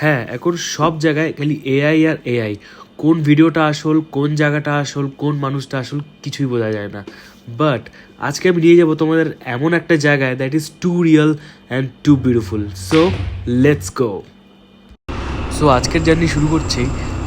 হ্যাঁ, এখন সব জায়গায় খালি এআই আর এআই। কোন ভিডিওটা আসল, কোন জায়গাটা আসল, কোন মানুষটা আসল কিছুই বোঝা যায় না। বাট আজকে আমি নিয়ে যাবো তোমাদের এমন একটা জায়গায় that is too real and too beautiful. So let's go. So আজকের জার্নি শুরু করছি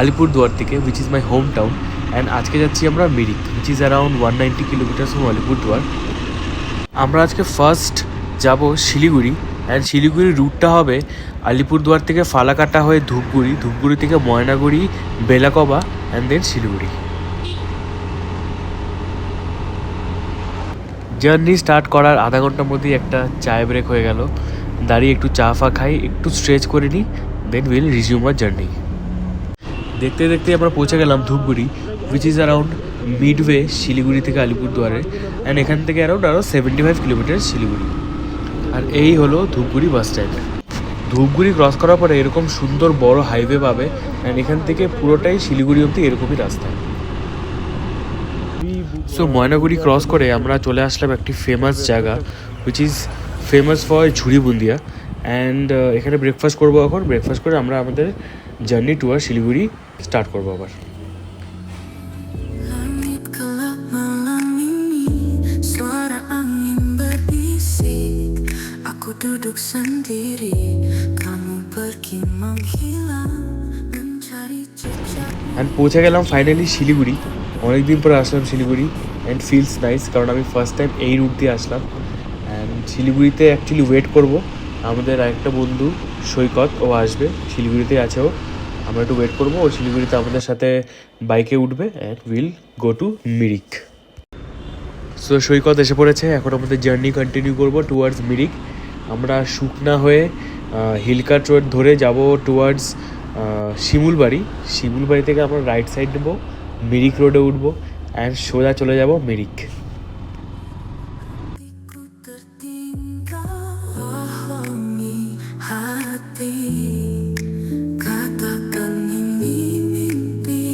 আলিপুরদুয়ার থেকে, which is my home town. And আজকে যাচ্ছি আমরা Mirik, which is around 190 kilometres from Alipurduar. আমরা আজকে ফার্স্ট যাব শিলিগুড়ি, অ্যান্ড শিলিগুড়ির রুটটা হবে আলিপুরদুয়ার থেকে ফালাকাটা হয়ে ধূপগুড়ি, ধূপগুড়ি থেকে Mainaguri, Belakoba and then Siliguri. Journey start করার আধা ঘন্টার মধ্যেই একটা চায় ব্রেক হয়ে গেল। দাঁড়িয়ে একটু চা ফা খাই, একটু স্ট্রেচ করে নিই, then will resume our journey. দেখতে দেখতে আমরা পৌঁছে গেলাম Dhupguri, which is around midway Siliguri থেকে আলিপুরদুয়ারে। অ্যান্ড এখান থেকে অ্যারাউন্ড 75 কিলোমিটার শিলিগুড়ি। আর এই হলো Dhupguri bus stand. Dhupguri cross করার পরে এরকম সুন্দর বড় হাইওয়ে পাবে, অ্যান্ড এখান থেকে পুরোটাই শিলিগুড়ি অবধি এরকমই রাস্তা। সো ময়নাগুড়ি ক্রস করে আমরা চলে আসলাম একটি ফেমাস জায়গা, উইচ ইজ ফেমাস ফর ঝুড়ি বুন্দিয়া। অ্যান্ড এখানে ব্রেকফাস্ট করবো। এখন ব্রেকফাস্ট করে আমরা আমাদের জার্নি টুয়ার শিলিগুড়ি স্টার্ট করবো আবার। Langit gelap malam ini, suara angin berbisik. Aku duduk sendiri, kamu pergi menghilang, mencari jejak. And পৌঁছে গেলাম ফাইনালি শিলিগুড়ি। অনেকদিন পরে আসলাম শিলিগুড়ি, অ্যান্ড ফিলস নাইস, কারণ আমি ফার্স্ট টাইম এই রুট দিয়ে আসলাম। অ্যান্ড শিলিগুড়িতে অ্যাকচুয়ালি ওয়েট করব আমাদের আরেকটা বন্ধু সৈকত, ও আসবে, শিলিগুড়িতে আছে ও। আমরা একটু ওয়েট করবো, ও শিলিগুড়িতে আমাদের সাথে বাইকে উঠবে, and will go to Mirik. So Saikat এসে পড়েছে, এখন আমাদের জার্নি কন্টিনিউ করবো টুয়ার্ডস মিরিক। আমরা শুকনা হয়ে হিলকাট রোড ধরে যাব টুয়ার্ডস শিমুলবাড়ি। শিমুলবাড়ি থেকে আমরা রাইট সাইড নেবো, মিরিক রোডে উঠবো, অ্যান্ড সোজা চলে যাব Mirik. Ku tertinggal, bohongi hati, katakan ini mimpi.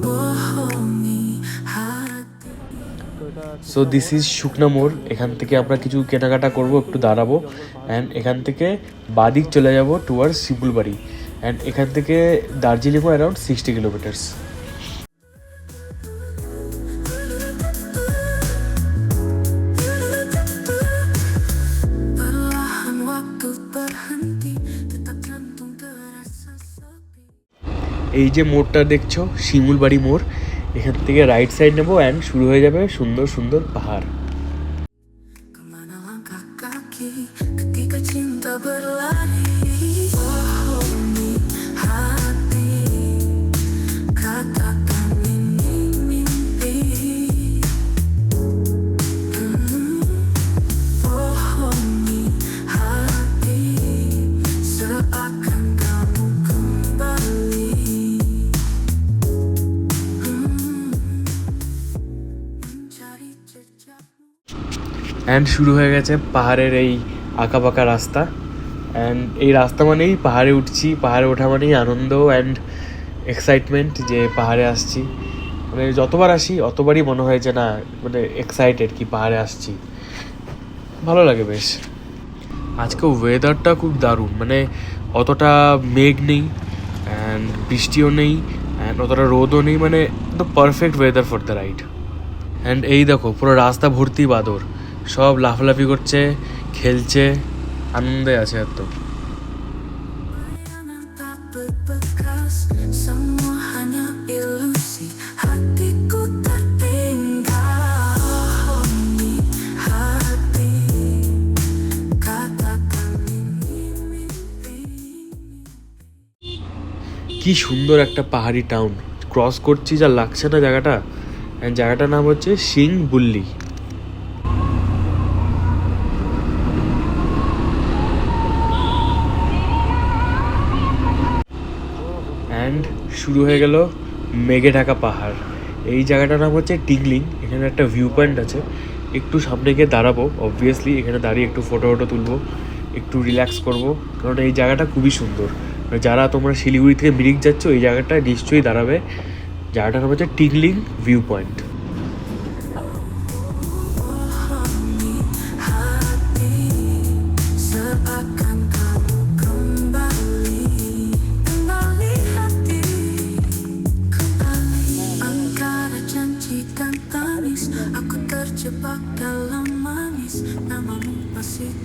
Bohongi hati. So this is শুকনা মোড়। এখান থেকে আমরা কিছু কেনাকাটা করব, একটু দাঁড়াবো, অ্যান্ড এখান থেকে বাদিক চলে যাব টুয়ার্ডস শিমুলবাড়ি। অ্যান্ড এখান থেকে দার্জিলিংও around 60 kilometres. Perlahan waktu berhenti, tetap jantung terasa sepi. এই যে মোড়টা দেখছো, শিমুলবাড়ি মোড়, এখান থেকে রাইট সাইড নেবো, অ্যান্ড শুরু হয়ে যাবে সুন্দর সুন্দর পাহাড়। Kemana langkah kaki ketika cinta berlari? Bohongi hati, katakan ini mimpi. Bohongi hati, seakan kamu kembali. Mencari jejakmu. And শুরু হয়ে গেছে পাহাড়ের এই আঁকা বাঁকা রাস্তা। অ্যান্ড এই রাস্তা মানেই পাহাড়ে উঠছি, পাহাড়ে ওঠা মানেই আনন্দ অ্যান্ড এক্সাইটমেন্ট যে পাহাড়ে আসছি। মানে যতবার আসি অতবারই মনে হয় যে না, মানে এক্সাইটেড কি পাহাড়ে আসছি, ভালো লাগে বেশ। আজকে ওয়েদারটা খুব দারুণ, মানে অতটা মেঘ নেই, অ্যান্ড বৃষ্টিও নেই, অ্যান্ড অতটা রোদও নেই, মানে the perfect weather for the ride. And এই দেখো পুরো রাস্তা ভর্তি বাদর, সব লাফালাফি করছে, খেলছে, আনন্দে আছে এত। Bayangan tak berbekas, semua hanya ilusi. Hatiku tertinggal, bohongi hati, katakan ini mimpi. কি সুন্দর একটা পাহাড়ি টাউন ক্রস করছি, যা লাগছে না জায়গাটা। অ্যান্ড জায়গাটার নাম হচ্ছে সিংবুল্লি। অ্যান্ড শুরু হয়ে গেল মেঘে ঢাকা পাহাড়। এই জায়গাটার নাম হচ্ছে টিংলিং। এখানে একটা ভিউ পয়েন্ট আছে, একটু সামনে গিয়ে দাঁড়াবো, অবভিয়াসলি এখানে দাঁড়িয়ে একটু ফটো তুলবো, একটু রিল্যাক্স করব, কারণ এই জায়গাটা খুবই সুন্দর। যারা তোমরা শিলিগুড়ি থেকে মিরিক যাচ্ছ, এই জায়গাটা নিশ্চয়ই দাঁড়াবে। জায়গাটার নাম হচ্ছে tingling view point. Bohongi hati,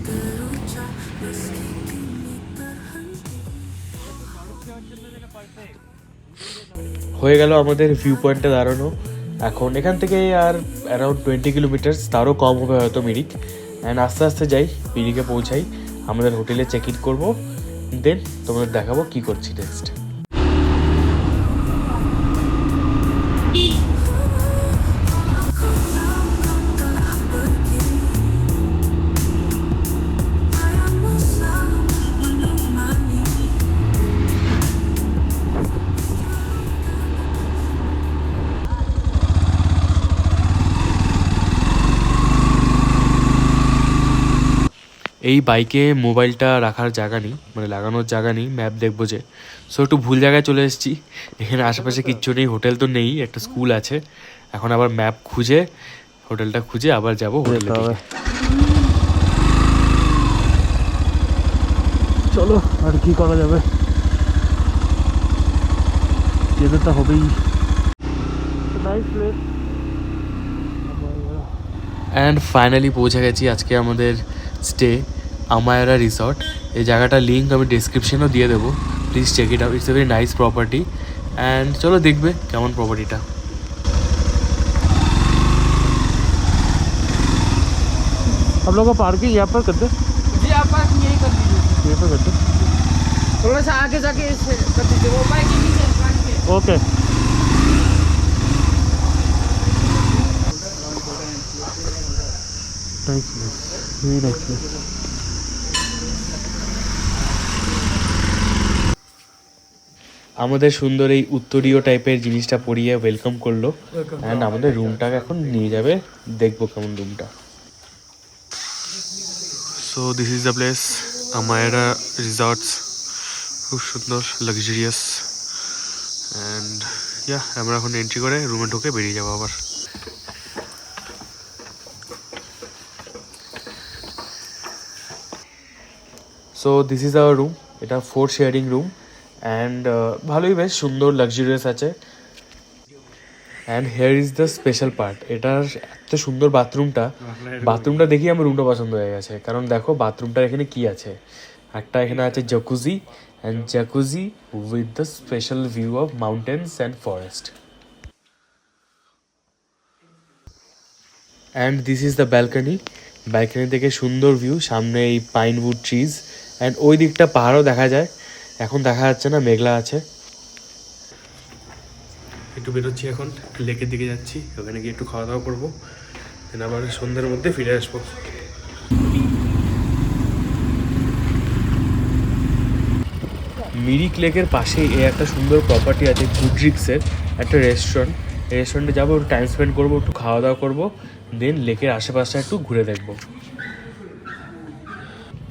terucap meski kini terhenti. হয়ে গেল আমাদের ভিউ পয়েন্টে দাঁড়ানো। এখন এখান থেকে আর অ্যারাউন্ড 20 কিলোমিটার্স, তারও কম হবে হয়তো মিরিক। অ্যান্ড আস্তে আস্তে যাই, মিরিকে পৌঁছাই, আমাদের হোটেলে চেক ইন করবো, দেন তোমাদের দেখাবো কী করছি নেক্সট। Bayangmu selalu menemani. এই বাইকে মোবাইলটা রাখার জায়গা নেই, মানে লাগানোর জায়গা নেই, ম্যাপ দেখবো যে। সো একটু ভুল জায়গায় চলে এসেছি, এখানে আশেপাশে কিচ্ছু নেই, হোটেল তো নেই, একটা স্কুল আছে। এখন আবার ম্যাপ খুঁজে, হোটেলটা খুঁজে আবার যাবো হোটেলে। চলো, আর কি করা যাবে, যেতে তো হবেই। অ্যান্ড ফাইনালি পৌঁছে গেছি আজকে আমাদের স্টে আমায়রা রিসর্ট। এই জায়গাটার লিঙ্ক আমি ডিসক্রিপশনেও দিয়ে দেবো, please check it out, it's a very nice property. And চলো দেখবে কেমন প্রপার্টিটা। आप लोग का पार्किंग यहाँ पर करते जी आप पार्किंग यही कर दीजिए, यहाँ पर करते थोड़ा सा आगे जाके इसे कर दीजिए, वो बाइक के नीचे पार्क के। ओके। আমাদের সুন্দর এই উত্তরীয় টাইপের জিনিসটা পরিয়ে ওয়েলকাম করলো। অ্যান্ড আমাদের রুমটাকে এখন নিয়ে যাবে, দেখবো কেমন রুমটা। So this is the place, Amayra resorts. খুব সুন্দর, লাক্সারিয়াস। অ্যান্ড ইয়া, আমরা এখন এন্ট্রি করে রুমে ঢুকে বেরিয়ে যাবো আবার। So this is our room, এটা 4 শেয়ারিং রুম। অ্যান্ড ভালোই, বেশ সুন্দর, লাক্সারিয়াস আছে। And hair is the special part, এটার এত সুন্দর বাথরুমটা দেখি আমার রুমটা পছন্দ হয়ে গেছে। কারণ দেখো বাথরুমটার এখানে কি আছে, একটা এখানে আছে jacuzzi, and jacuzzi with the special view of mountains and forest. And this is the balcony, balcony থেকে সুন্দর ভিউ, সামনে এই পাইনউড ট্রিজ, অ্যান্ড ওই দিকটা পাহাড়ও দেখা যায়। এখন দেখা যাচ্ছে না, মেঘলা আছে। একটু বেরোচ্ছি এখন, লেকের দিকে যাচ্ছি, ওখানে গিয়ে একটু খাওয়া দাওয়া করবো, দেন আবার সন্ধ্যের মধ্যে ফিরে আসবো। মিরিক লেকের পাশেই এই একটা সুন্দর প্রপার্টি আছে, গুডরিক্সের একটা রেস্টুরেন্ট। এই রেস্টুরেন্টে যাবো, একটু টাইম স্পেন্ড করবো, একটু খাওয়া দাওয়া করবো, দেন লেকের আশেপাশে একটু ঘুরে দেখবো।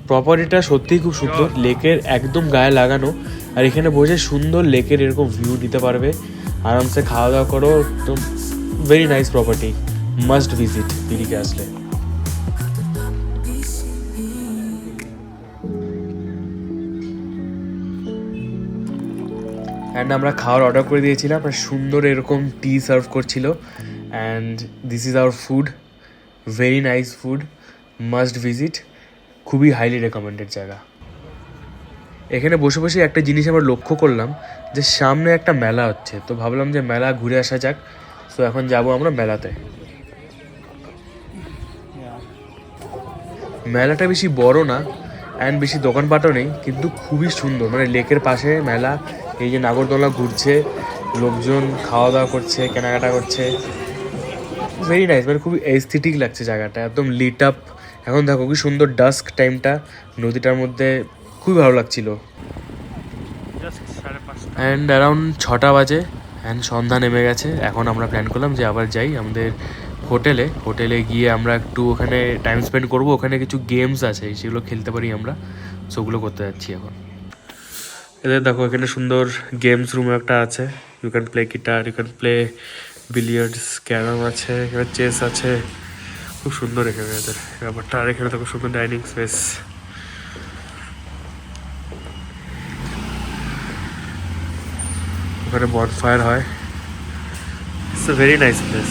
প্রপার্টিটা সত্যিই খুব সুন্দর, লেকের একদম গায়ে লাগানো, আর এখানে বসে সুন্দর লেকের এরকম ভিউ নিতে পারবে, আরামসে খাওয়া দাওয়া করো। তো very nice property, must visit মিরিকে আসলে। অ্যান্ড আমরা খাওয়ার অর্ডার করে দিয়েছিলাম, আর সুন্দর এরকম টি সার্ভ করছিল। And this is our food, very nice food, must visit, খুবই হাইলি রেকমেন্ডেড জায়গা। এখানে বসে বসে একটা জিনিস আমরা লক্ষ্য করলাম, যে সামনে একটা মেলা হচ্ছে, তো ভাবলাম যে মেলা ঘুরে আসা যাক। সো এখন যাব আমরা মেলাতে। মেলাটা বেশি বড় না, অ্যান্ড বেশি দোকানপাটও নেই, কিন্তু খুবই সুন্দর, মানে লেকের পাশে মেলা, এই যে নাগরদোলা ঘুরছে, লোকজন খাওয়া দাওয়া করছে, কেনাকাটা করছে, ভেরি নাইস, মানে খুবই এস্থেটিক লাগছে জায়গাটা, একদম লিট আপ। এখন দেখো কি সুন্দর ডাস্ক টাইমটা নদীটার মধ্যে, খুবই ভালো লাগছিল। অ্যান্ড অ্যারাউন্ড 6টা বাজে, অ্যান্ড সন্ধ্যা নেমে গেছে। এখন আমরা প্ল্যান করলাম যে আবার যাই আমাদের হোটেলে গিয়ে আমরা একটু ওখানে টাইম স্পেন্ড করবো। ওখানে কিছু গেমস আছে, সেগুলো খেলতে পারি আমরা, সেগুলো করতে যাচ্ছি এখন। এদের দেখো এখানে সুন্দর গেমস রুম একটা আছে, you can play guitar, you can play billiards, carrom আছে, এখানে চেস আছে, খুব সুন্দর এখানে এদের ব্যাপারটা। আর এখানে দেখো সুন্দর ডাইনিং স্পেস, ওখানে বনফায়ার হয়, it's a very nice place.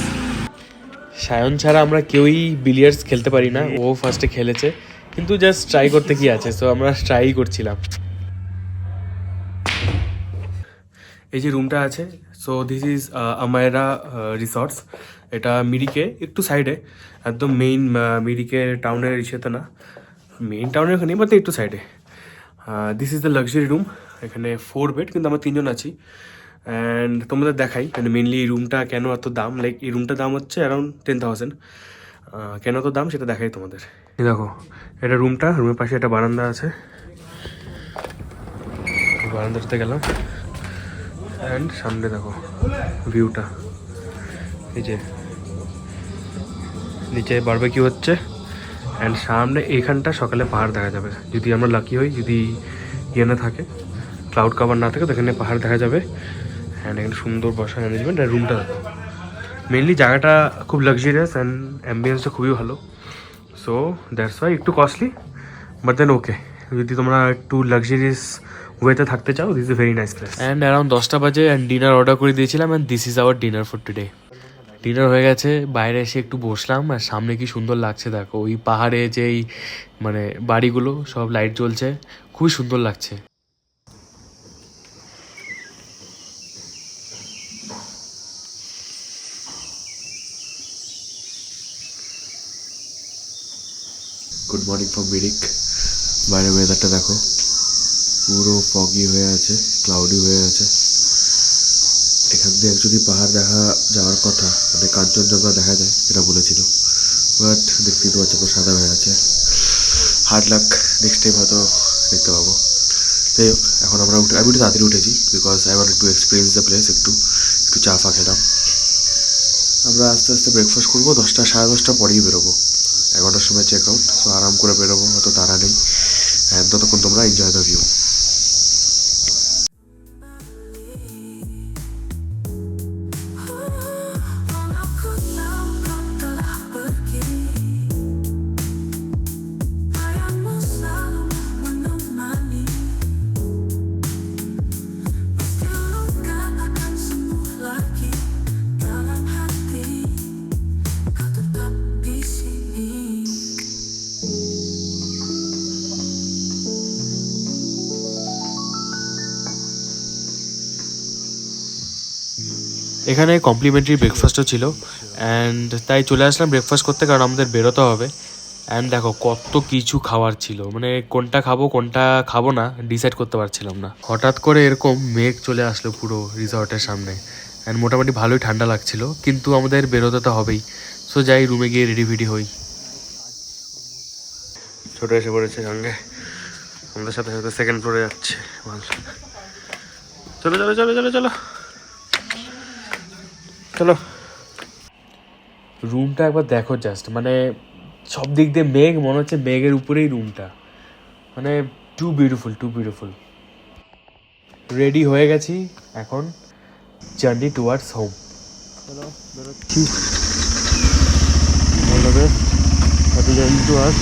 Sayan ছাড়া আমরা কেউই বিলিয়ার্ডস খেলতে পারি না, ও ফার্স্টে খেলেছে, কিন্তু জাস্ট ট্রাই করতে কি আছে, সো আমরা ট্রাই করছিলাম। এই যে রুমটা আছে, so this is Amayra resorts. এটা মিরিকে একটু সাইডে, একদম মেইন মিরিকে টাউনের ইসেতে না, মেইন টাউনের ওখানে বাট একটু সাইডে। This is the luxury room. এখানে 4 বেড, কিন্তু আমরা 3 জন আছি। অ্যান্ড তোমাদের দেখাই মানে মেনলি এই রুমটা কেন এত দাম। লাইক এই রুমটার দাম হচ্ছে অ্যারাউন্ড 10,000। কেন এত দাম সেটা দেখাই তোমাদের। এই দেখো এটা রুমটা, রুমের পাশে একটা বারান্দা আছে, বারান্দাতে গেলাম অ্যান্ড সামনে দেখো ভিউটা। এই যে নিচে বারবেকিউ হচ্ছে অ্যান্ড সামনে এইখানটা সকালে পাহাড় দেখা যাবে যদি আমরা লাকি হই, যদি ইয়ে না থাকে, ক্লাউড কাভার না থাকে তো এখানে পাহাড় দেখা যাবে। অ্যান্ড এখানে সুন্দর বসার ম্যানেজমেন্ট। আর রুমটা দেখো, মেনলি জায়গাটা খুব লাক্সারিয়াস অ্যান্ড অ্যাম্বিয়েন্সটা খুবই ভালো। সো দ্যাটস ওয়াই একটু কস্টলি, বাট দেন ওকে, যদি তোমরা একটু লাক্সারিয়াস ওয়েতে থাকতে চাও, this is a very nice place. And around 10টা বাজে অ্যান্ড ডিনার অর্ডার করে দিয়েছিলাম and this is our dinner for today. Dinner হয়ে গেছে, বাইরে এসে একটু বসলাম আর সামনে কি সুন্দর লাগছে দেখো, ওই পাহাড়ে যেই মানে বাড়িগুলো সব লাইট জ্বলছে, খুবই সুন্দর লাগছে। Good morning from Mirik. বাইরের ওয়েদারটা দেখো, পুরো ফগি হয়ে আছে, ক্লাউডি হয়ে আছে। এখান দিয়ে অ্যাকচুয়ালি পাহাড় দেখা যাওয়ার কথা, মানে কাঞ্চনজঙ্ঘা দেখা যায় এটা বলেছিল, বাট দেখতেই তো পাচ্ছি পুরো সাদা হয়ে আছে। হার্ড লাক, নেক্সট টাইম হয়তো দেখতে পাবো। যাই হোক, এখন আমরা আমি একটু তাড়াতাড়ি উঠেছি because I want to experience the place. একটু চা ফা খেলাম। আমরা আস্তে আস্তে ব্রেকফাস্ট করবো, 10টা 10:30 পরেই বেরোবো। 11টার সময় চেক আউট, সো আরাম করে বেরোবো, অত তাড়া নেই। হ্যাঁ, ততক্ষণ তোমরা enjoy the view. Aku tahu kau telah pergi. Bayangmu selalu menemani. Meski luka akan sembuh lagi dalam hati, kau tetap di sini. এখানে কমপ্লিমেন্টারি ব্রেকফাস্টও ছিল অ্যান্ড তাই চলে আসলাম ব্রেকফাস্ট করতে, কারণ আমাদের বেরোতে হবে। অ্যান্ড দেখো কত কিছু খাওয়ার ছিল, মানে কোনটা খাবো কোনটা খাবো না ডিসাইড করতে পারছিলাম না। হঠাৎ করে এরকম মেঘ চলে আসলো পুরো রিসর্টের সামনে অ্যান্ড মোটামুটি ভালোই ঠান্ডা লাগছিল, কিন্তু আমাদের বেরোতে তো হবেই। সো যাই, রুমে গিয়ে রেডি ফেডি হই। ছোটো এসে পড়েছে সঙ্গে, আমাদের সাথে সাথে সেকেন্ড ফ্লোরে যাচ্ছে। চলো চলো চলো চলো চলো চলো। রুমটা একবার দেখো জাস্ট, মানে সব দিক দিয়ে মেঘ, মনে হচ্ছে মেঘের উপরেই রুমটা, মানে too beautiful too beautiful. Ready হয়ে গেছি, এখন জার্নি টুয়ার্ডস হোম। চলো বেরোচ্ছি, all the best, happy journey to us.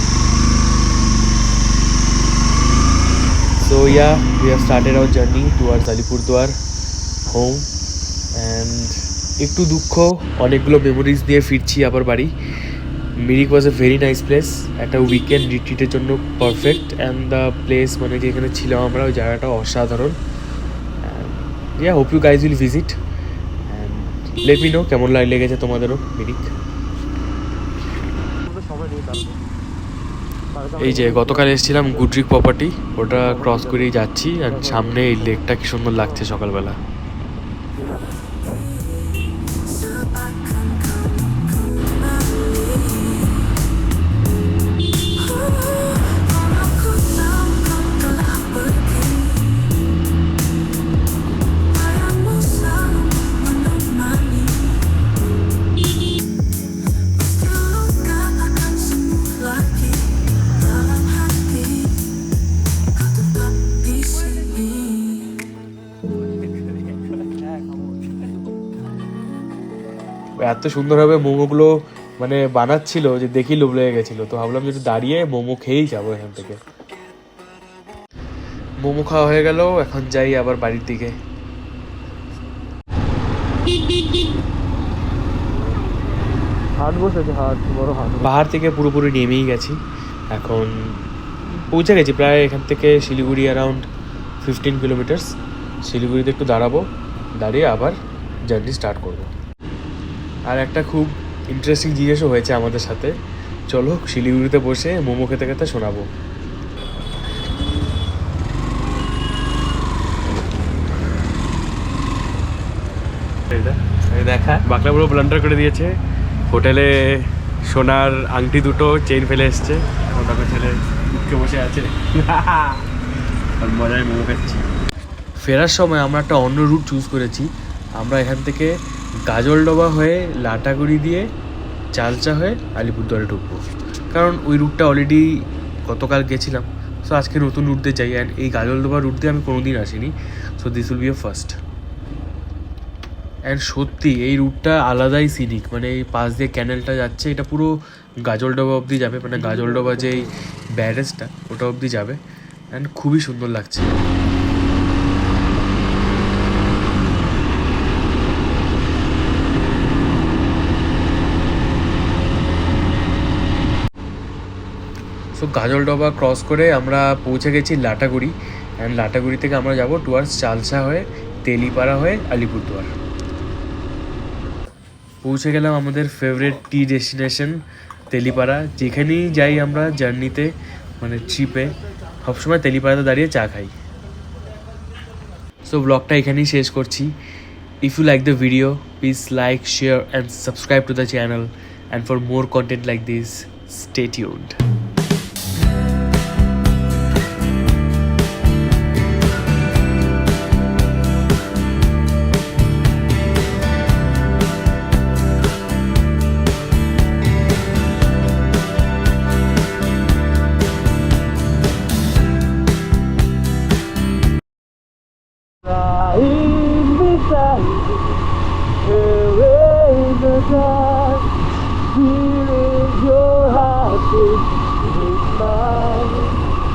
So yeah, we have started our journey towards Alipurduar home. And একটু দুঃখ, অনেকগুলো মেমোরিজ দিয়ে ফিরছি আবার বাড়ি। Mirik was a very nice place, একটা উইকেন্ড রিট্রিটের জন্য পারফেক্ট। অ্যান্ড দ্য প্লেস মানে যেখানে ছিলাম আমরা, ওই জায়গাটা অসাধারণ। Yeah, hope you guys will visit and let me know কেমন লেগেছে তোমাদেরও মিরিক। এই যে গতকাল এসেছিলাম গুডরিক প্রপার্টি, ওটা ক্রস করেই যাচ্ছি অ্যান্ড সামনে এই লেকটা কি সুন্দর লাগছে সকালবেলা। Aku tahu kau telah pergi. Bayangmu selalu menemani. Meski luka akan sembuh lagi dalam hati, kau tetap di sini. এত সুন্দরভাবে মোমোগুলো মানে বানাচ্ছিল যে দেখি লোভ লেগে গেছিলো, তো ভাবলাম যে একটু দাঁড়িয়ে মোমো খেয়েই যাবো এখান থেকে। মোমো খাওয়া হয়ে গেল, এখন যাই আবার বাড়ির দিকে। হাট বসেছে, হাট বড় হাট। পাহাড় থেকে পুরোপুরি নেমেই গেছি এখন পৌঁছে গেছি প্রায় এখান থেকে শিলিগুড়ি অ্যারাউন্ড 15 কিলোমিটার্স। শিলিগুড়িতে একটু দাঁড়াবো, দাঁড়িয়ে আবার জার্নি স্টার্ট করব। আর একটা খুব ইন্টারেস্টিং জিনিসও হয়েছে আমাদের সাথে, চলো শিলিগুড়িতে বসে মোমো খেতে খেতে শোনাবো। দেখা বাকলা পুরো ব্লান্ডার করে দিয়েছে, হোটেলে সোনার আংটি দুটো চেইন ফেলে এসছে, এখন তাকে ছেলে উঠকে বসে আছে আর মজায় মোমো খাচ্ছি। ফেরার সময় আমরা একটা অন্য রুট চুজ করেছি। আমরা এখান থেকে গাজলডোবা হয়ে লাটাগুড়ি দিয়ে চালচা হয়ে আলিপুরদুয়ারে ঢুকবো, কারণ ওই রুটটা অলরেডি গতকাল গেছিলাম। সো আজকে নতুন রুট দিয়ে যাই, অ্যান্ড এই গাজলডোবা রুট দিয়ে আমি কোনোদিন আসিনি, so this will B A first. And সত্যি এই রুটটা আলাদাই সিনিক, মানে এই পাশ দিয়ে ক্যানেলটা যাচ্ছে, এটা পুরো গাজলডোবা অবধি যাবে, মানে গাজলডোবা যেই ব্যারেজটা ওটা অবধি যাবে, অ্যান্ড খুবই সুন্দর লাগছে। সো গাজলডোবা ক্রস করে আমরা পৌঁছে গেছি লাটাগুড়ি, অ্যান্ড লাটাগুড়ি থেকে আমরা যাব টুয়ার্ডস চালসা হয়ে তেলিপাড়া হয়ে আলিপুরদুয়ার। পৌঁছে গেলাম আমাদের ফেভারিট টি ডেস্টিনেশন তেলিপাড়া। যেখানেই যাই আমরা জার্নিতে, মানে ট্রিপে, সবসময় তেলিপাড়াতে দাঁড়িয়ে চা খাই। সো ব্লগটা এখানেই শেষ করছি। If you like the video, please like, share and subscribe to the channel, and for more content like this, stay tuned. Your heart is mine.